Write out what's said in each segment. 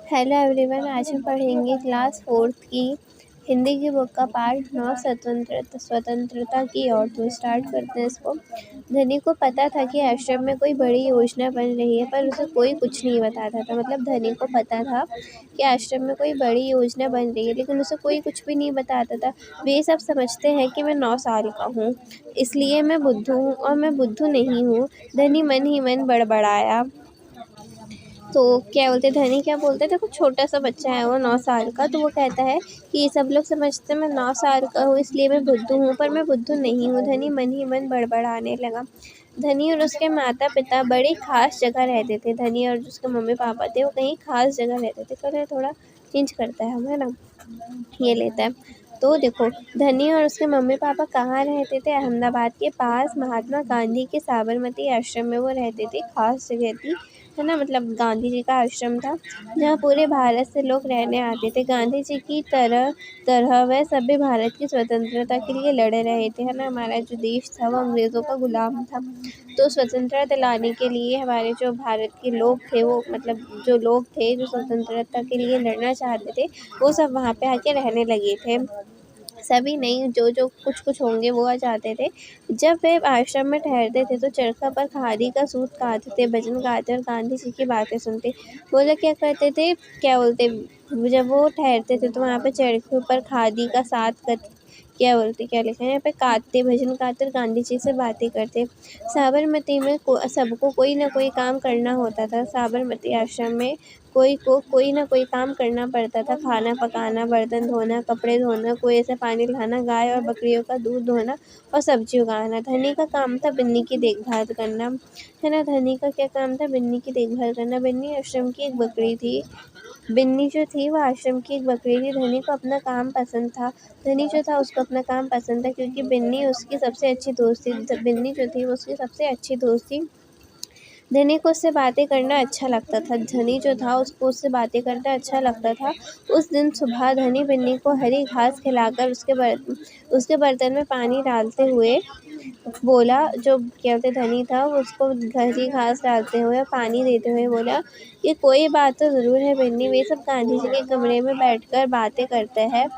Hello everyone, आज हम पढ़ेंगे क्लास 4th की हिंदी की बुक का पार्ट 9 स्वतंत्रता की ओर। तो स्टार्ट करते हैं इसको। धनी को पता था कि आश्रम में कोई बड़ी योजना बन रही है, पर उसे कोई कुछ नहीं बताता था। मतलब धनी को पता था कि आश्रम में कोई बड़ी योजना बन रही है, लेकिन उसे कोई कुछ भी नहीं बताता था। वे सब समझते हैं कि मैं 9 साल का हूँ, इसलिए मैं बुद्धू हूँ, और मैं बुद्धू नहीं हूँ। धनी मन ही मन बड़बड़ाया। तो क्या बोलते धनी क्या बोलते थे, कुछ छोटा सा बच्चा है वो 9 साल का। तो वो कहता है कि ये सब लोग समझते मैं 9 साल का हूँ, इसलिए मैं बुद्धू हूँ, पर मैं बुद्धू नहीं हूँ। धनी मन ही मन बड़बड़ाने लगा। धनी और उसके माता पिता बड़ी खास जगह रहते थे। धनी और उसके मम्मी पापा थे, वो कहीं खास जगह रहते थे। कलर थोड़ा चेंज करता है ना, ये लेता है। तो देखो, धनी और उसके मम्मी पापा कहाँ रहते थे? अहमदाबाद के पास महात्मा गांधी के साबरमती आश्रम में वो रहते थे। खास जगह थी, है ना, मतलब गांधी जी का आश्रम था जहाँ पूरे भारत से लोग रहने आते थे। गांधी जी की तरह तरह वह सभी भारत की स्वतंत्रता के लिए लड़ रहे थे, है ना। हमारा जो देश था वो अंग्रेज़ों का गुलाम था, तो स्वतंत्रता दिलाने के लिए हमारे जो भारत के लोग थे, वो मतलब जो लोग थे जो स्वतंत्रता के लिए लड़ना चाहते थे, वो सब वहाँ पे आके रहने लगे थे। सभी नहीं, जो जो कुछ होंगे वो आ जाते थे। जब वे आश्रम में ठहरते थे तो चरखा पर खादी का सूत काटते थे, भजन गाते और गांधी जी की बातें सुनते। वो लोग क्या करते थे, क्या बोलते, जब वो ठहरते थे तो वहाँ पे चरखे पर खादी का क्या बोलते, क्या लिखा है यहाँ पे, काटते, भजन गाते और गांधी जी से बातें करते। साबरमती में सबको कोई ना कोई काम करना होता था। साबरमती आश्रम में कोई ना कोई काम करना पड़ता था। खाना पकाना, बर्तन धोना, कपड़े धोना, कुएं से पानी लाना, गाय और बकरियों का दूध धोना और सब्जी उगाना। धनी का काम था बिन्नी की देखभाल करना, है ना। धनी का क्या काम था? बिन्नी की देखभाल करना। बिन्नी आश्रम की एक बकरी थी। बिन्नी जो थी वो आश्रम की एक बकरी थी। धनी को अपना काम पसंद था। धनी जो था उसको अपना काम पसंद था, क्योंकि बिन्नी उसकी सबसे अच्छी दोस्त थी। बिन्नी जो थी वो उसकी सबसे अच्छी दोस्त थी। धनी को उससे बातें करना अच्छा लगता था। धनी जो था उसको उससे बातें करना अच्छा लगता था। उस दिन सुबह धनी बिन्नी को हरी घास खिलाकर उसके बर्तन में पानी डालते हुए बोला, जो क्या बोलते धनी था वो उसको हरी घास डालते हुए पानी देते हुए बोला कि कोई बात तो ज़रूर है बिन्नी, वे सब गांधी जी के कमरे में बैठकर बातें करते हैं।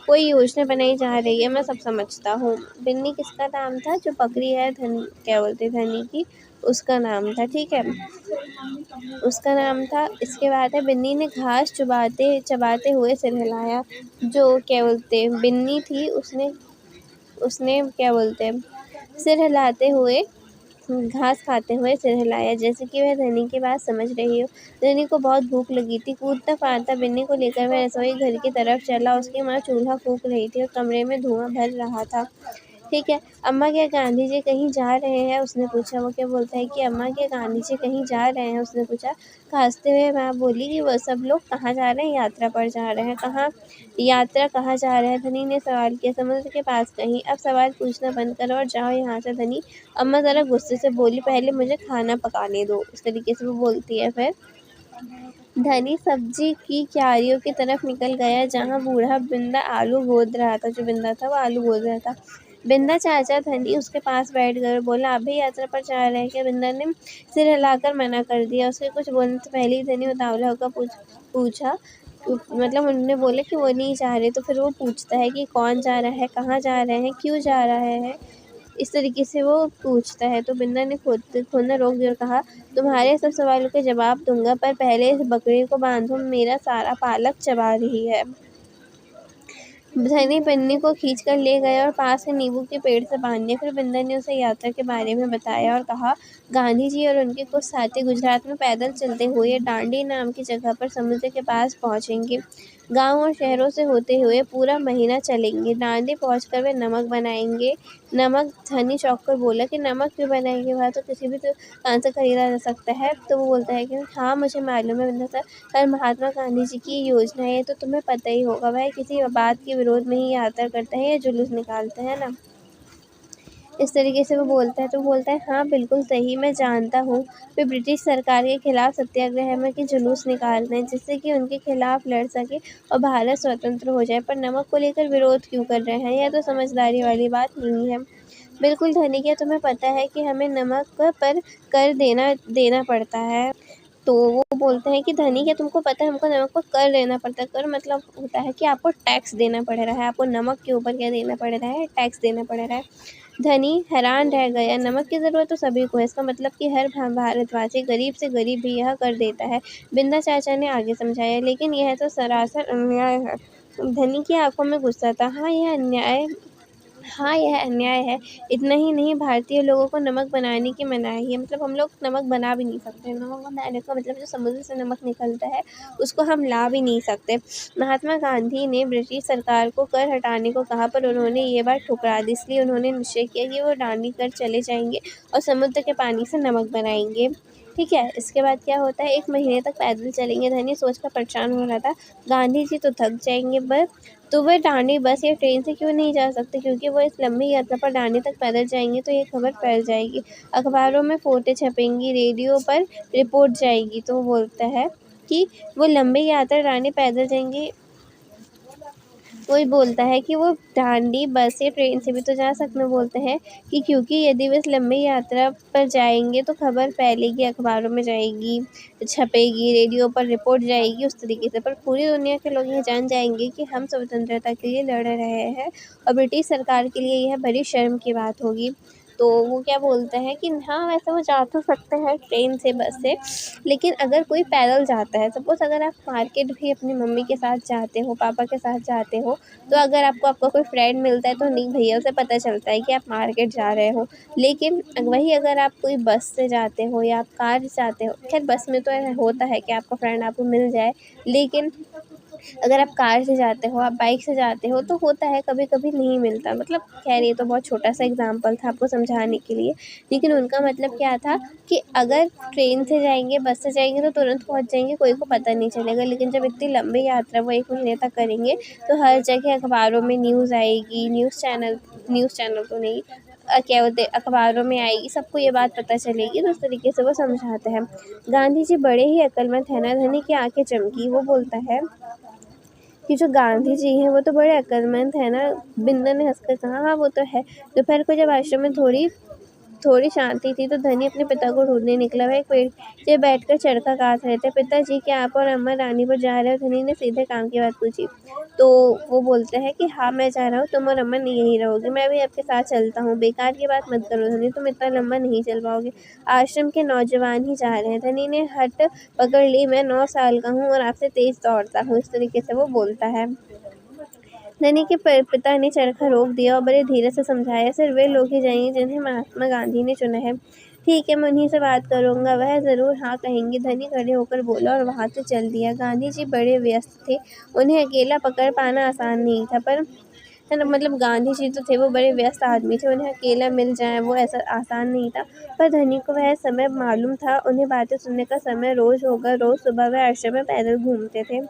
कोई योजना बनाई जा रही है, मैं सब समझता हूँ। बिन्नी किसका नाम था? जो बकरी है क्या बोलते धनी की, उसका नाम था, ठीक है, उसका नाम था। इसके बाद है, बिन्नी ने घास चबाते हुए सिर हिलाया। जो क्या बोलते बिन्नी थी उसने उसने क्या बोलते सिर हिलाते हुए, घास खाते हुए सिर हिलाया, जैसे कि वह धनी की बात समझ रही हो। धनी को बहुत भूख लगी थी। कूदता फांदता बिन्नी को लेकर वह रसोई घर की तरफ चला। उसकी माँ चूल्हा फूंक रही थी और कमरे में धुआं भर रहा था, ठीक है। अम्मा, क्या गांधी जी कहीं जा रहे हैं? उसने पूछा। वो क्या बोलता है कि अम्मा, क्या गांधी जी कहीं जा रहे हैं? उसने पूछा। खांसते हुए माँ बोली कि वह सब लोग कहाँ जा रहे हैं? यात्रा पर जा रहे हैं। यात्रा कहाँ जा रहे हैं? धनी ने सवाल किया। समुद्र के पास कहीं। अब सवाल पूछना बंद करो और जाओ यहाँ से, धनी। अम्मा ज़रा गुस्से से बोली। पहले मुझे खाना पकाने दो, इस तरीके से वो बोलती है। फिर धनी सब्जी की क्यारियों की तरफ निकल गया, जहाँ बूढ़ा बिंदा आलू गोद रहा था। जो बिंदा था वो आलू गोद रहा था। बिंदा चाचा, धनी उसके पास बैठ गए और बोला, आप भी यात्रा पर जा रहे हैं क्या? बिंदा ने सिर हिलाकर मना कर दिया। उसके कुछ बोलने से पहले ही धनी उतावला होकर पूछा, मतलब उन्होंने बोला कि वो नहीं जा रहे। तो फिर वो पूछता है कि कौन जा रहा है, कहाँ जा रहे हैं, क्यों जा रहा है, इस तरीके से वो पूछता है। तो बिंदा ने खोदना रोक दिया और कहा, तुम्हारे सब सवालों के जवाब दूंगा, पर पहले इस बकरी को बांधो, मेरा सारा पालक चबा रही है। धनी बिन्नी को खींचकर ले गया और पास के नींबू के पेड़ से बांध दिया। फिर बिंदा ने उसे यात्रा के बारे में बताया और कहा, गांधी जी और उनके कुछ साथी गुजरात में पैदल चलते हुए डांडी नाम की जगह पर समुद्र के पास पहुंचेंगे। गांव और शहरों से होते हुए पूरा महीना चलेंगे। डांडी पहुंचकर वे नमक बनाएंगे। नमक, धनी चौंक कर बोला कि नमक क्यों बनाएंगे? वह तो किसी भी दुकान से खरीदा जा सकता है। तो वो बोलता है कि हाँ, मुझे मालूम है बिंदा सर, पर महात्मा गांधी जी की योजना है, तो तुम्हें पता ही होगा। वह किसी बात के विरोध में ही यात्रा करते हैं या जुलूस निकालते हैं ना, इस तरीके से वो बोलता है। तो बोलता है, हाँ बिल्कुल सही, मैं जानता हूँ। वे ब्रिटिश सरकार के खिलाफ सत्याग्रह में कि जुलूस निकालते हैं, जिससे कि उनके खिलाफ लड़ सके और भारत स्वतंत्र हो जाए। पर नमक को लेकर विरोध क्यों कर रहे हैं? यह तो समझदारी वाली बात नहीं है। बिल्कुल धनी, क्या तुम्हें पता है कि हमें नमक पर कर देना पड़ता है? तो वो बोलते हैं कि धनी, क्या तुमको पता है हमको नमक पर कर देना पड़ता है। कर मतलब होता है कि आपको टैक्स देना पड़ रहा है, आपको नमक के ऊपर क्या देना पड़ रहा है, टैक्स देना पड़ रहा है। धनी हैरान रह गया, नमक की ज़रूरत तो सभी को है, इसका मतलब कि हर भारतवासी गरीब से गरीब भी यह कर देता है। बिंदा चाचा ने आगे समझाया, लेकिन यह तो सरासर अन्याय है। धनी की आंखों में गुस्सा था। हाँ, यह अन्याय है। इतना ही नहीं, भारतीय लोगों को नमक बनाने की मनाही है। मतलब हम लोग नमक बना भी नहीं सकते। नमक बनाने का मतलब जो समुद्र से नमक निकलता है उसको हम ला भी नहीं सकते। महात्मा गांधी ने ब्रिटिश सरकार को कर हटाने को कहा, पर उन्होंने ये बात ठुकरा दी। इसलिए उन्होंने निश्चय किया कि वो दांडी कर चले जाएंगे और समुद्र के पानी से नमक बनाएंगे। ठीक है, इसके बाद क्या होता है, 1 महीने तक पैदल चलेंगे। धनी सोचकर परेशान हो रहा था, गांधी जी तो थक जाएंगे, बस तो वह दांडी बस या ट्रेन से क्यों नहीं जा सकते, क्योंकि वो इस लंबी यात्रा पर दांडी तक पैदल जाएंगे तो ये खबर फैल जाएगी, अखबारों में फोटो छपेंगी, रेडियो पर रिपोर्ट जाएगी। तो वो बोलता है कि वो लंबी यात्रा दांडी पैदल जाएंगे, वही बोलता है कि वो दांडी बस या ट्रेन से भी तो जा सकते हैं। बोलते हैं कि क्योंकि यदि वे इस लंबी यात्रा पर जाएंगे तो खबर फैलेगी, अखबारों में जाएगी, छपेगी, रेडियो पर रिपोर्ट जाएगी, उस तरीके से पर पूरी दुनिया के लोग ये जान जाएंगे कि हम स्वतंत्रता के लिए लड़ रहे हैं और ब्रिटिश सरकार के लिए यह बड़ी शर्म की बात होगी। तो वो क्या बोलता है कि हाँ, वैसे वो जा तो सकते हैं ट्रेन से, बस से, लेकिन अगर कोई पैदल जाता है, सपोज़ अगर आप मार्केट भी अपनी मम्मी के साथ जाते हो, पापा के साथ जाते हो, तो अगर आपको आपका कोई फ्रेंड मिलता है तो नहीं भैया, उसे पता चलता है कि आप मार्केट जा रहे हो। लेकिन वही अगर आप कोई बस से जाते हो या आप कार से जाते हो, खैर बस में तो होता है कि आपका फ्रेंड आपको मिल जाए, लेकिन अगर आप कार से जाते हो, आप बाइक से जाते हो, तो होता है कभी-कभी नहीं मिलता। मतलब खैर ये तो बहुत छोटा-सा एग्ज़ाम्पल था आपको समझाने के लिए। लेकिन उनका मतलब क्या था कि अगर ट्रेन से जाएँगे, बस से जाएँगे तो तुरंत पहुँच जाएँगे, कोई को पता नहीं चलेगा। लेकिन जब इतनी लंबी यात्रा वो 1 महीने तक करेंगे, तो हर जगह अखबारों में न्यूज़ आएगी, न्यूज़ चैनल तो नहीं, क्या बोलते हैं, अखबारों में आएगी, सबको ये बात पता चलेगी। तो उस तरीके से वो समझाते हैं। गांधी जी बड़े ही अक्लमंद हैं ना। धनी की आँखें चमकी। वो बोलता है कि जो गांधी जी हैं वो तो बड़े अक्लमंद हैं ना। बिंदु ने हंसकर कहा, हाँ वो तो है। दोपहर को जब आश्रम में थोड़ी थोड़ी शांति थी तो धनी अपने पिता को ढूंढने निकला। वह एक पेड़ से बैठकर चरखा काट रहे थे। पिताजी, क्या आप और अम्मा रानी पर जा रहे हो? धनी ने सीधे काम की बात पूछी। तो वो बोलते हैं कि हाँ मैं जा रहा हूँ, तुम और अम्मा नहीं यहीं रहोगे, मैं भी आपके साथ चलता हूँ। बेकार की बात मत करो धनी, तुम इतना लंबा नहीं चल पाओगे, आश्रम के नौजवान ही जा रहे हैं। धनी ने हट पकड़ ली, मैं 9 साल का हूँ और आपसे तेज दौड़ता हूँ, इस तरीके से वो बोलता है। धनी के पिता ने चरखा रोक दिया और बड़े धीरे से समझाया, सिर्फ वे लोग ही जाएंगे जिन्हें महात्मा गांधी ने चुना है। ठीक है, मैं उन्हीं से बात करूंगा, वह ज़रूर हाँ कहेंगे। धनी खड़े होकर बोला और वहाँ से चल दिया। गांधी जी बड़े व्यस्त थे, उन्हें अकेला पकड़ पाना आसान नहीं था, पर है ना, मतलब गांधी जी तो थे, वो बड़े व्यस्त आदमी थे, उन्हें अकेला मिल जाए वो ऐसा आसान नहीं था। पर धनी को वह समय मालूम था, उन्हें बातें सुनने का समय रोज़ होगा। रोज़ सुबह वह आश्रम में पैदल घूमते थे।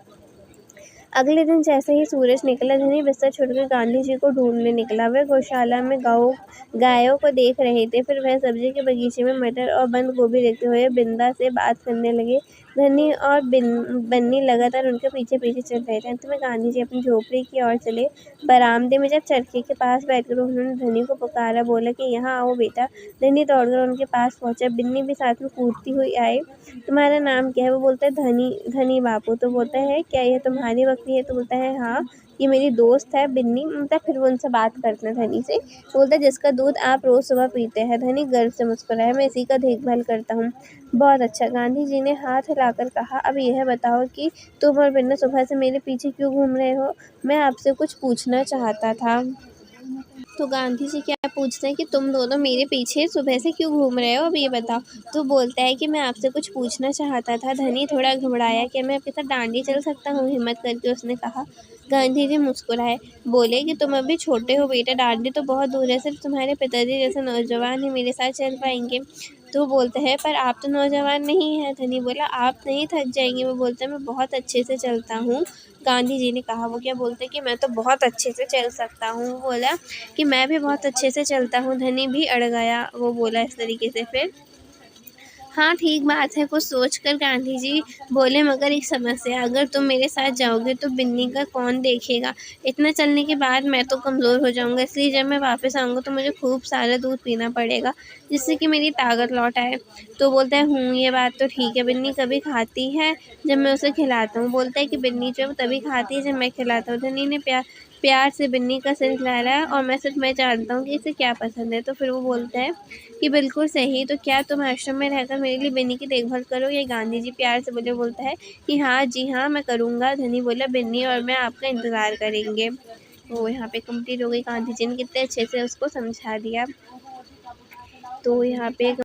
अगले दिन जैसे ही सूरज निकला, धनी बिस्तर छोड़कर गांधी जी को ढूंढने निकला। वह गौशाला में गायों को देख रहे थे, फिर वह सब्जी के बगीचे में मटर और बंद गोभी देखते हुए बिंदा से बात करने लगे। धनी और बन्नी लगातार उनके पीछे पीछे चल रहे थे। अंत में गांधी जी अपनी झोपड़ी की ओर चले। बरामदे में जब चरखे के पास बैठकर उन्होंने धनी को पुकारा, बोला कि यहाँ आओ बेटा। धनी दौड़कर उनके पास पहुंचा, बिन्नी भी साथ में कूदती हुई आई। तुम्हारा नाम क्या है? वो बोलता है धनी बापू। तो बोलता है, क्या यह तुम्हारी बकरी है? तो बोलता है, हाँ ये मेरी दोस्त है बिन्नी। मतलब फिर वो उनसे बात करते हैं धनी से। तो बोलता है, जिसका दूध आप रोज सुबह पीते हैं। धनी गर्व से मुस्कुराया, मैं इसी का देखभाल करता हूँ। बहुत अच्छा, गांधी जी ने हाथ हिलाकर कहा। अब यह बताओ कि तुम और बिन्ना सुबह से मेरे पीछे क्यों घूम रहे हो? मैं आपसे कुछ पूछना चाहता था। तो गांधी जी क्या पूछते हैं कि तुम दोनों मेरे पीछे सुबह से क्यों घूम रहे हो, अब ये बताओ। तो बोलता है कि मैं आपसे कुछ पूछना चाहता था। धनी थोड़ा घबराया, क्या मैं आपके साथ दांडी चल सकता हूँ? हिम्मत करके उसने कहा। गांधी जी मुस्कुराए, बोले कि तुम अभी छोटे हो बेटा, दांडी तो बहुत दूर है, सिर्फ तुम्हारे पिताजी जैसे नौजवान ही मेरे साथ चल पाएंगे। तो बोलते हैं, पर आप तो नौजवान नहीं हैं। धनी बोला, आप नहीं थक जाएंगे? वो बोलता है, मैं बहुत अच्छे से चलता हूँ। गांधी जी ने कहा। वो क्या बोलते हैं कि मैं तो बहुत अच्छे से चल सकता हूँ। वो बोला कि मैं भी बहुत अच्छे से चलता हूँ। धनी भी अड़ गया। वो बोला इस तरीके से फिर, हाँ ठीक बात है, कुछ सोचकर गांधी जी बोले, मगर एक समस्या है, अगर तुम मेरे साथ जाओगे तो बिन्नी का कौन देखेगा? इतना चलने के बाद मैं तो कमज़ोर हो जाऊंगा, इसलिए जब मैं वापस आऊँगा तो मुझे खूब सारा दूध पीना पड़ेगा, जिससे कि मेरी ताकत लौट आए। तो बोलता है, ये बात तो ठीक है, बिन्नी कभी खाती है जब मैं उसे खिलाता हूँ। बोलता है कि बिन्नी जो है वो तभी खाती है जब मैं खिलाता हूँ। धनी ने प्यार से बिन्नी का सिर हिलाया और मैं जानता हूँ कि इसे क्या पसंद है। तो फिर वो बोलता है कि बिल्कुल सही, तो क्या तुम आश्रम में रहकर मेरे लिए बिन्नी की देखभाल करोगे? गांधी जी प्यार से बोलता है कि हाँ जी हाँ, मैं करूँगा। धनी बोला, बिन्नी और मैं आपका इंतज़ार करेंगे। तो यहाँ पे कंप्लीट हो गई। गांधी जी ने कितने अच्छे से उसको समझा दिया। तो यहाँ पे